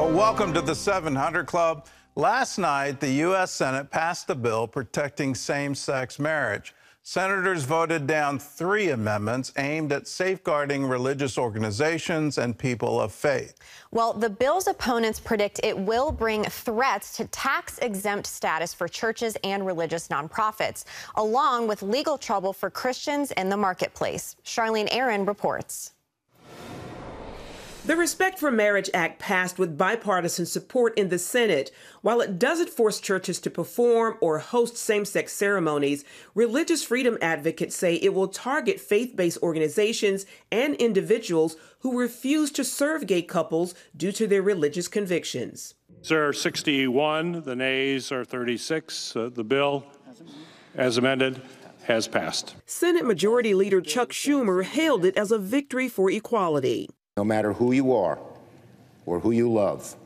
Well, welcome to the 700 Club. Last night, the U.S. Senate passed a bill protecting same-sex marriage. Senators voted down 3 amendments aimed at safeguarding religious organizations and people of faith. Well, the bill's opponents predict it will bring threats to tax-exempt status for churches and religious nonprofits, along with legal trouble for Christians in the marketplace. Charlene Aaron reports. The Respect for Marriage Act passed with bipartisan support in the Senate. While it doesn't force churches to perform or host same-sex ceremonies, religious freedom advocates say it will target faith-based organizations and individuals who refuse to serve gay couples due to their religious convictions. There are 61, the nays are 36. The bill, as amended, has passed. Senate Majority Leader Chuck Schumer hailed it as a victory for equality. No matter who you are or who you love,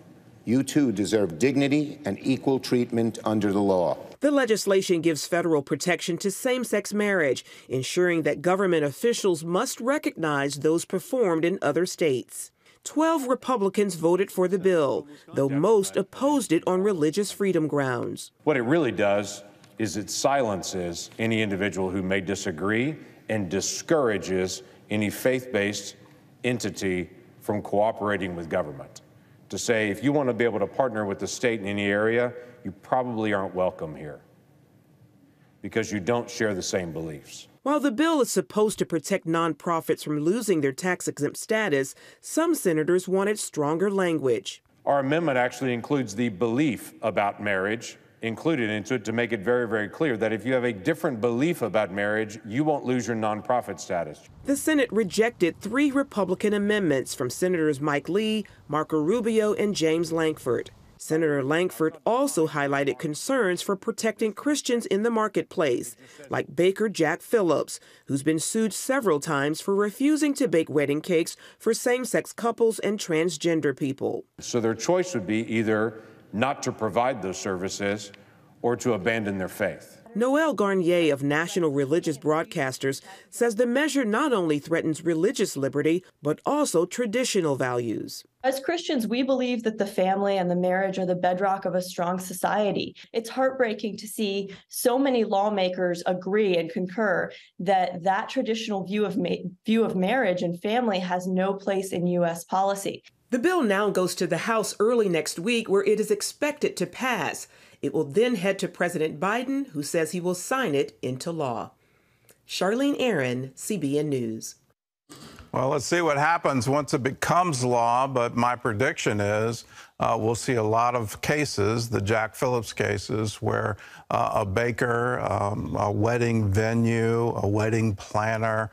you too deserve dignity and equal treatment under the law. The legislation gives federal protection to same-sex marriage, ensuring that government officials must recognize those performed in other states. 12 Republicans voted for the bill, though most opposed it on religious freedom grounds. What it really does is it silences any individual who may disagree and discourages any faith-based entity from cooperating with government. To say, if you want to be able to partner with the state in any area, you probably aren't welcome here because you don't share the same beliefs. While the bill is supposed to protect nonprofits from losing their tax-exempt status, some senators wanted stronger language. Our amendment actually includes the belief about marriage included into it to make it very, very clear that if you have a different belief about marriage, you won't lose your nonprofit status. The Senate rejected 3 Republican amendments from Senators Mike Lee, Marco Rubio, and James Lankford. Senator Lankford also highlighted concerns for protecting Christians in the marketplace, like baker Jack Phillips, who's been sued several times for refusing to bake wedding cakes for same-sex couples and transgender people. So their choice would be either not to provide those services or to abandon their faith. Noel Garnier of National Religious Broadcasters says the measure not only threatens religious liberty, but also traditional values. As Christians, we believe that the family and the marriage are the bedrock of a strong society. It's heartbreaking to see so many lawmakers agree and concur that that traditional view of marriage and family has no place in U.S. policy. The bill now goes to the House early next week, where it is expected to pass. It will then head to President Biden, who says he will sign it into law. Charlene Aaron, CBN News. Well, let's see what happens once it becomes law, but my prediction is we'll see a lot of cases, the Jack Phillips cases, where a baker, a wedding venue, a wedding planner,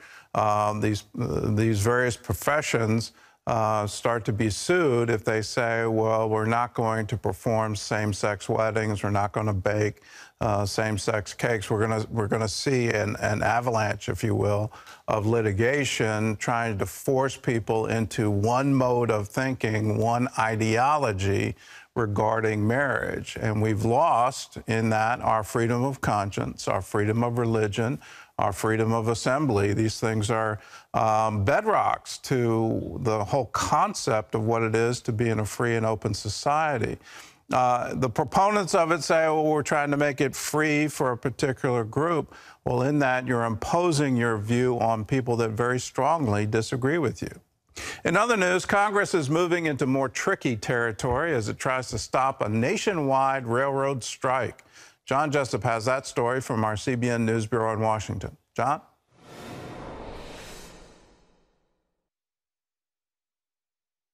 these various professions start to be sued if they say, well, we're not going to perform same-sex weddings, we're not going to bake same-sex cakes. We're gonna see an avalanche, if you will, of litigation trying to force people into one mode of thinking, one ideology regarding marriage. And we've lost in that our freedom of conscience, our freedom of religion, our freedom of assembly. These things are bedrocks to the whole concept of what it is to be in a free and open society. The proponents of it say, well, we're trying to make it free for a particular group. Well, in that, you're imposing your view on people that very strongly disagree with you. In other news, Congress is moving into more tricky territory as it tries to stop a nationwide railroad strike. John Jessup has that story from our CBN News Bureau in Washington. John?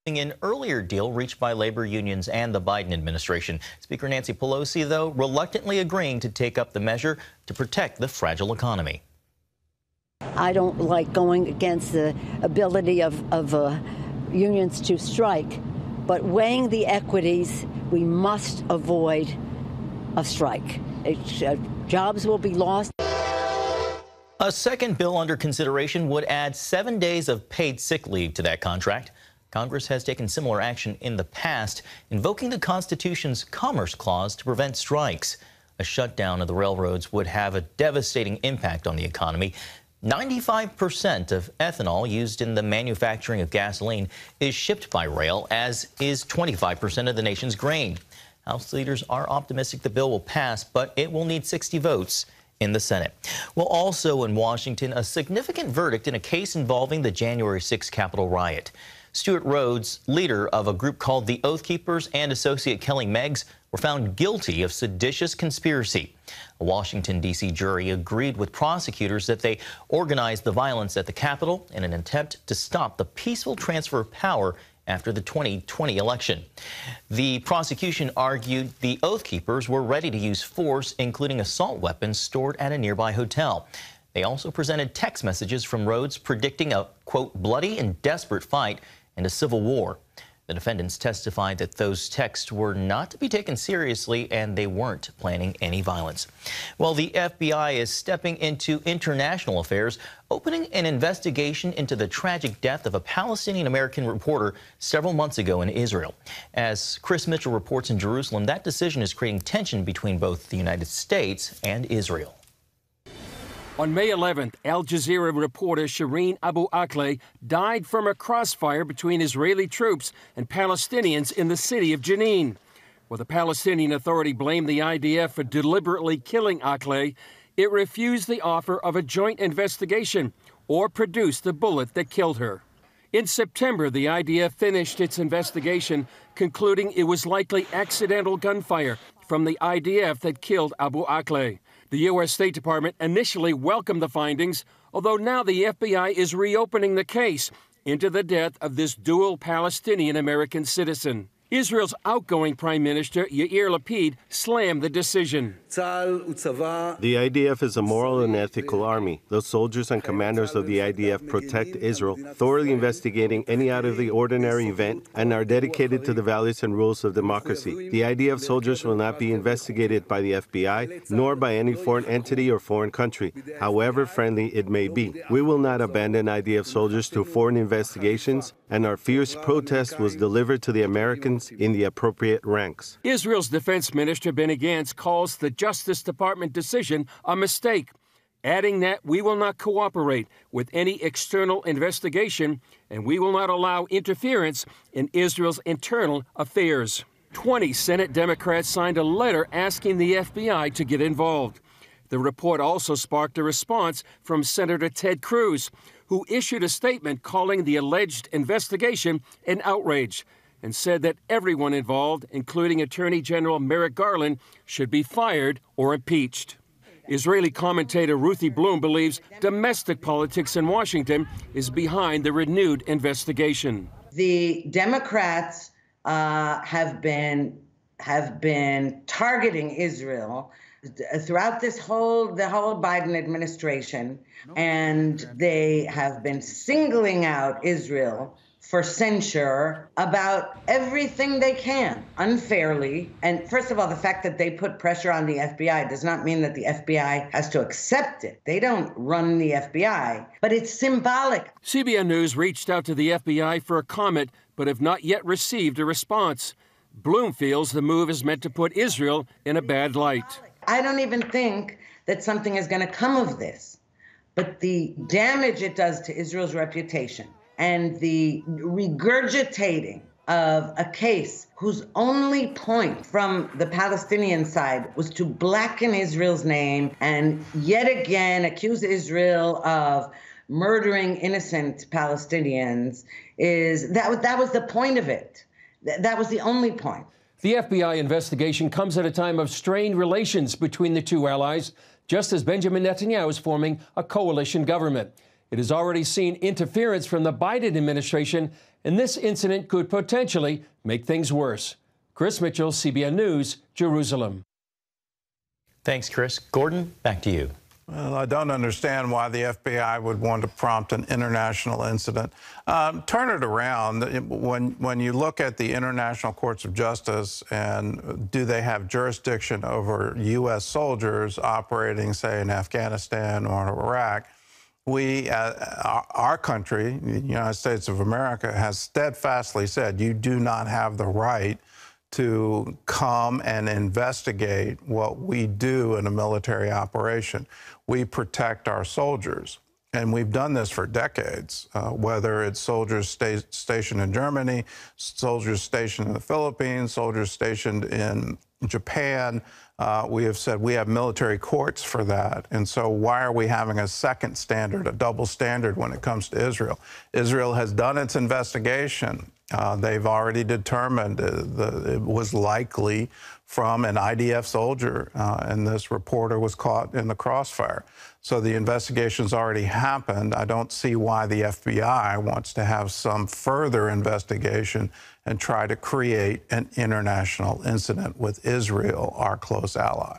An earlier deal reached by labor unions and the Biden administration. Speaker Nancy Pelosi, though, reluctantly agreeing to take up the measure to protect the fragile economy. I don't like going against the ability of unions to strike, but weighing the equities, we must avoid a strike. Jobs will be lost. A second bill under consideration would add 7 days of paid sick leave to that contract. Congress has taken similar action in the past, invoking the Constitution's Commerce Clause to prevent strikes. A shutdown of the railroads would have a devastating impact on the economy. 95% of ethanol used in the manufacturing of gasoline is shipped by rail, as is 25% of the nation's grain. House leaders are optimistic the bill will pass, but it will need 60 votes in the Senate. Well, also in Washington, a significant verdict in a case involving the January 6th Capitol riot. Stuart Rhodes, leader of a group called the Oath Keepers, and associate Kelly Meggs were found guilty of seditious conspiracy. A Washington, D.C. jury agreed with prosecutors that they organized the violence at the Capitol in an attempt to stop the peaceful transfer of power after the 2020 election. The prosecution argued the Oath Keepers were ready to use force, including assault weapons stored at a nearby hotel. They also presented text messages from Rhodes predicting a, quote, bloody and desperate fight and a civil war. The defendants testified that those texts were not to be taken seriously and they weren't planning any violence. Well, the FBI is stepping into international affairs, opening an investigation into the tragic death of a Palestinian-American reporter several months ago in Israel. As Chris Mitchell reports in Jerusalem, that decision is creating tension between both the United States and Israel. On May 11th, Al Jazeera reporter Shireen Abu Akleh died from a crossfire between Israeli troops and Palestinians in the city of Jenin. While the Palestinian Authority blamed the IDF for deliberately killing Akleh, it refused the offer of a joint investigation or produce the bullet that killed her. In September, the IDF finished its investigation, concluding it was likely accidental gunfire from the IDF that killed Abu Akleh. The U.S. State Department initially welcomed the findings, although now the FBI is reopening the case into the death of this dual Palestinian-American citizen. Israel's outgoing Prime Minister, Yair Lapid, slammed the decision. The IDF is a moral and ethical army. The soldiers and commanders of the IDF protect Israel, thoroughly investigating any out-of-the-ordinary event, and are dedicated to the values and rules of democracy. The IDF soldiers will not be investigated by the FBI, nor by any foreign entity or foreign country, however friendly it may be. We will not abandon IDF soldiers to foreign investigations, and our fierce protest was delivered to the Americans in the appropriate ranks. Israel's Defense Minister Benny Gantz calls the Justice Department decision a mistake, adding that we will not cooperate with any external investigation and we will not allow interference in Israel's internal affairs. 20 Senate Democrats signed a letter asking the FBI to get involved. The report also sparked a response from Senator Ted Cruz, who issued a statement calling the alleged investigation an outrage and said that everyone involved, including Attorney General Merrick Garland, should be fired or impeached. Israeli commentator Ruthie Bloom believes domestic politics in Washington is behind the renewed investigation. The Democrats have been targeting Israel throughout the whole Biden administration, and they have been singling out Israel for censure about everything they can, unfairly. And first of all, the fact that they put pressure on the FBI does not mean that the FBI has to accept it. They don't run the FBI, but it's symbolic. CBN News reached out to the FBI for a comment, but have not yet received a response. Bloom feels the move is meant to put Israel in a bad light. I don't even think that something is going to come of this, but the damage it does to Israel's reputation and the regurgitating of a case whose only point from the Palestinian side was to blacken Israel's name and yet again accuse Israel of murdering innocent Palestinians that was the point of it. That was the only point. The FBI investigation comes at a time of strained relations between the two allies, just as Benjamin Netanyahu is forming a coalition government. It has already seen interference from the Biden administration, and this incident could potentially make things worse. Chris Mitchell, CBN News, Jerusalem. Thanks, Chris. Gordon, back to you. Well, I don't understand why the FBI would want to prompt an international incident. Turn it around. When you look at the international courts of justice and do they have jurisdiction over U.S. soldiers operating, say, in Afghanistan or Iraq, our country, the United States of America, has steadfastly said you do not have the right to come and investigate what we do in a military operation. We protect our soldiers. And we've done this for decades, whether it's soldiers stationed in Germany, soldiers stationed in the Philippines, soldiers stationed in Japan. We have said we have military courts for that. And so why are we having a second standard, a double standard when it comes to Israel? Israel has done its investigation. They've already determined it was likely from an IDF soldier, and this reporter was caught in the crossfire. So the investigation's already happened. I don't see why the FBI wants to have some further investigation and try to create an international incident with Israel, our close ally.